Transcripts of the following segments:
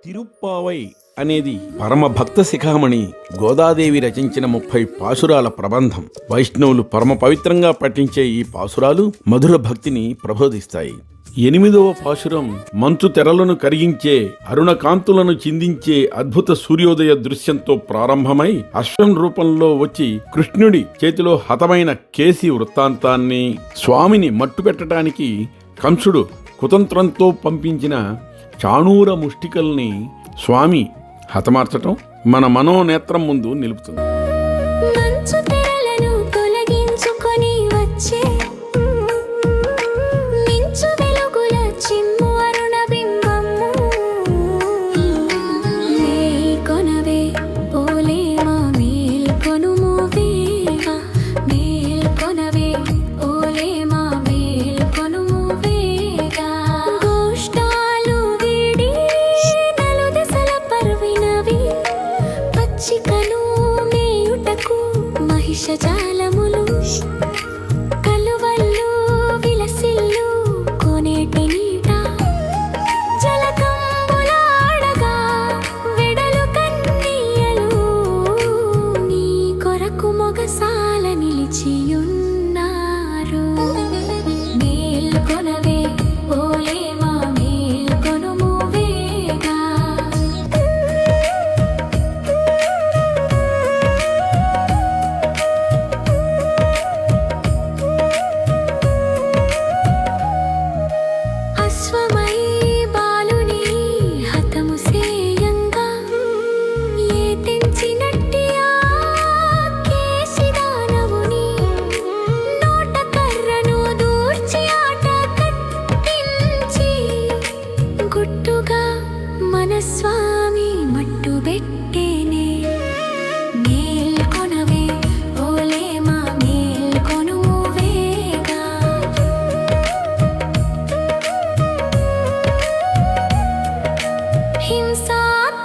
తిరుప్పావై అనేది పరమభక్త శిఖామణి గోదాదేవి రచించిన 30 పాసురాల ప్రబంధం. వైష్ణవులు పరమ పవిత్రంగా పఠించే ఈ పాసురాలు మధుర భక్తిని ప్రబోధిస్తాయి. 8వ పాసురం మంచు తెరలను కరిగించే అరుణకాంతులను చిందించే అద్భుత సూర్యోదయ దృశ్యంతో ప్రారంభమై అశ్వం రూపంలో వచ్చి కృష్ణుడి చేతిలో హతమైన కేసి వృత్తాంతాన్ని, స్వామిని మట్టుపెట్టడానికి కంసుడు కుతంత్రంతో పంపించిన చాణూర ముష్టికల్ని స్వామి హతమార్చటం మన మనోనేత్రం ముందు నిలుపుతుంది. జాలములు కలువల్లు విలసిల్లు కోనేటి నీట జలకంబులాడగా వెడలు కన్నీయలు నీ కొరకు మొగసాల నిలిచియున్నారు. మేల్కొనవే ఓలేమా మేల్కొనుము వేగా. స్వామి మట్టు పెట్టేనే మేల్కొనవే ఓలేమా మేల్కొనుము వేగా.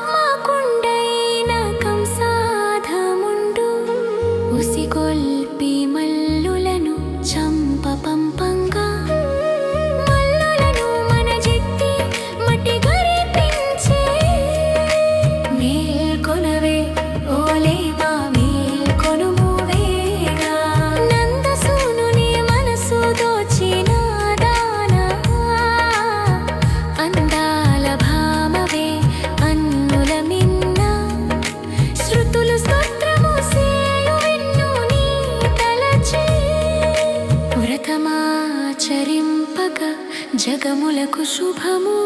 హింసాత్మకుండైన కంసాధముండు ఉసిగొల్పి మల్లులను చంప పంపంగా వ్రతమాచరింపక జగములకు శుభము.